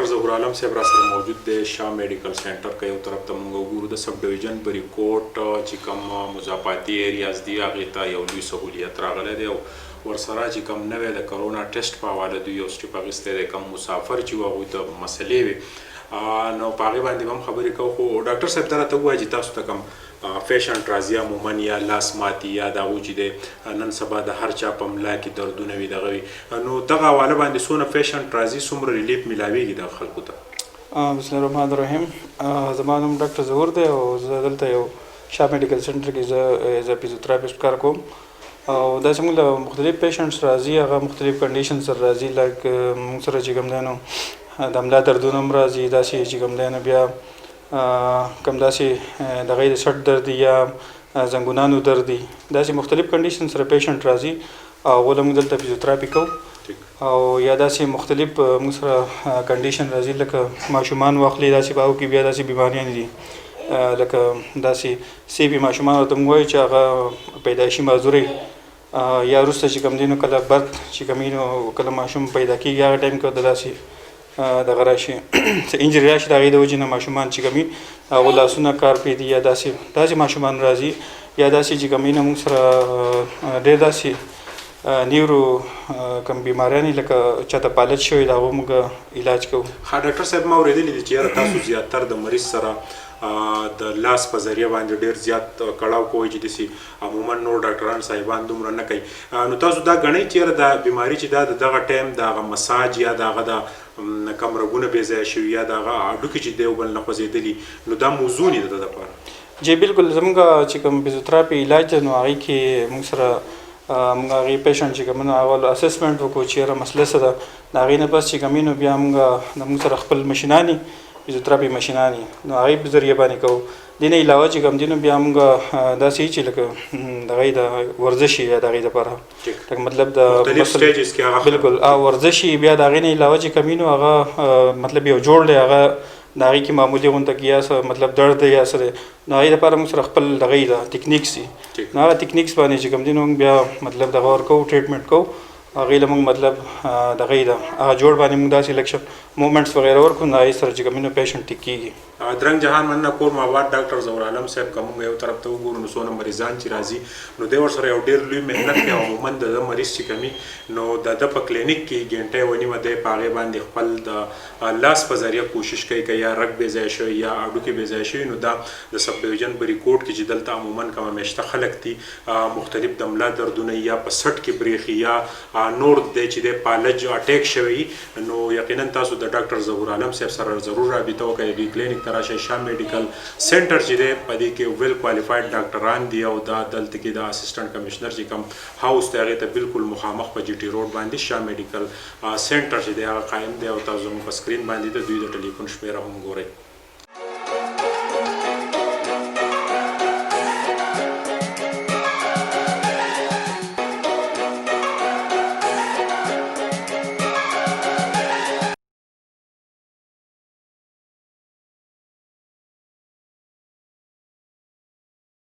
ډاکټر ظهور عالم صاحب را سره موجود دی شاه میډیکل سنټر کې یو طرف ته موږ وګورو د سب ډیویژن بریکوټ چې کوم مضافاتي ایریاز دي هغې ته یو لوی سهولیت راغلی دی او ورسره چې کوم نوی د کرونا ټیسټ په حواله دوی یو سټیپ اخیستی دی کوم مسافر چې وو هغوی ته مسلې وي نو په هغې باندې هم خبرې کوو خو ډاکټر صاحب دا راته ووایه چې تاسو ته کوم پیشنټ راځي عموما یا لاس ماتي یا د هغوی چې دی نن سبا د هر چا په ملا کې دردونه وي دغه وي نو دغه حواله باندې څونه پیشنټ راځي څومره ریلیف میلاویږي دغه خلکو ته بسم الله الرحمن الرحیم زما نوم ډاکټر ظهور دی او زه دلته یو شاه میډیکل سنټر کې زه ایز ا فزیوتراپسټ کار کوم او داسې موږ له مختلف پیشنټس راځي هغه مختلف کنډیشن سره راځي لایک موږ سره چې کوم دی نو د ملا دردونه هم راځي داسې چې کوم دی نو بیا کم داسې د هغې د سټ درد یا زنګونانو درد دي داسې مختلف کنډیشن سره پیشنټ راځي او هغه له موږ دلته فزیوتراپي کوو او یا داسې مختلف موږ سره کنډیشن راځي لکه ماشومان واخلي داسې په هغو کې بیا داسې بیماریانې دي لکه داسې سیبي ماشومان ورته موږ وایو چې هغه پیدایشي معذورۍ یا وروسته چې کوم دی نو کله برت چې کوم وي نو کله ماشوم پیدا کېږي هغه ټایم کې ورته داسې دغه راشي څه انجري راشي د هغې د وجې نه ماشومان چې کوم وي هغو لاسونه کار پرېږدي یا داسې ماشومان راځي یا داسې چې کوم وي نو موږ سره ډېر داسې نیورو کوم بیماریانې لکه چاته پالت شوی د هغو موږ علاج کوو ها ډاکټر صاحب ما اورېدلي دي چې یاره تاسو زیاتر د مریض سره د لاس په ذریعه باندې ډېر زیات کړاو کوئ چې داسې عموما نور ډاکټران صاحبان دومره نه کوي نو تاسو دا ګڼئ چې یاره دا بیماري چې دا د دغه ټایم د هغه مساج یا د هغه د کم رګونه بې ځایه شوي یا د هغه هډوکي چې دی یو بل نه خوځېدلي نو دا موضوع نه ده د دپاره جی بالکل زموږ چې کوم فزیوتراپي علاج دی نو هغې کې موږ سره موږ هغې پیشنټ چې کوم نو اول اسسمنټ وکړو چې یاره مسله څه ده د هغې نه پس چې کوم نو بیا موږ سره خپل مشینان فزیوتراپي مشینان نو هغې په ذریعه باندې کوو دې نه علاوه چې کوم دي نو بیا موږ داسې چې لکه د هغې د ورزش یا د هغې دپاره لکه مطلب د بالکل ورزش بیا د هغې نه علاوه چې کوم نو هغه مطلب یو جوړ دی هغه د هغې کې معمولي غونته کې یا څه مطلب درد دی یا څه دی نو هغې دپاره موږ سره خپل د هغې د ټیکنیکس دي نو هغه ټیکنیکس باندې چې کوم دي نو موږ بیا مطلب دغه ورکوو ټریټمنټ کوو هغې له موږ مطلب د هغې د هغه جوړ باندې موږ داسې لکه مومنټس وغیره ورکړو نو هغې سره چې کوم نو پیشنټ ټیک کېږي درنګ جهان مننه کور ماباد ډاکټر ظهور عالم صاحب که موږ یو طرف ته وګورو نو څونه مریضان چې راځي نو دی ورسره یو ډېر لوی محنت کوي عموما د ده مریض چې کوي نو د ده په کلینیک کې ګنټه یوه نیمه دی په هغې باندې خپل د لاس په ذریعه کوشش کوي که یا رګ بې ځایه شوی یا هډوکي بې ځایه شوي نو دا د سب ډیویژن بریکوټ کې چې دلته عموما کومه میشته خلک دي مختلف د ملا دردونه یا په سټ کې بریښي یا نور دی چې دی پالج اټیک شوی نو یقینا تاسو د ډاکټر ظهور عالم صاحب سره ضرور رابطه وکړئ دوی کلینیک ته راشئ شاه میډیکل سنټر چې دی په دې کې ویل کوالیفاید ډاکټران دي او دا دلته کې د اسسټنټ کمشنر چې کوم هاوس دی هغې ته بالکل مخامخ په جي ټي روډ باندې شاه میډیکل سنټر چې دی هغه قایم دی او تاسو زموږ په سکرین باندې د دوی د ټلیفون شمیره هم ګورئ